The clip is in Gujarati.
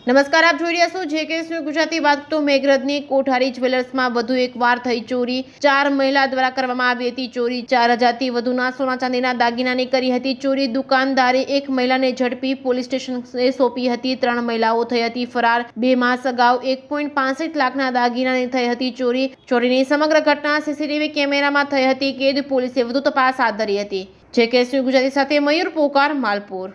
નમસ્કાર, આપ જોઈ રહ્યા છો જેકેએસ ન્યૂઝ ગુજરાતી। વાત તો મેઘરજની કોઠારી જ્વેલર્સમાં વધુ એકવાર થઈ ચોરી। 4 મહિલા દ્વારા કરવામાં આવી હતી ચોરી। 4000થી વધુના સોના ચાંદીના દાગીનાની કરી હતી ચોરી। દુકાનદારે એક મહિલાને ઝડપી પોલીસ સ્ટેશને સોંપી હતી। 3 મહિલાઓ થઈ હતી ફરાર। 2 માસ અગાઉ 1.65 લાખના દાગીનાની થઈ હતી ચોરી। ચોરીની સમગ્ર ઘટના સીસીટીવી કેમેરામાં થઈ હતી કેદ। પોલીસે વધુ તપાસ હાથ ધરી હતી। જેકેએસ ન્યૂઝ ગુજરાતી સાથે મયુર પોકાર, માલપુર।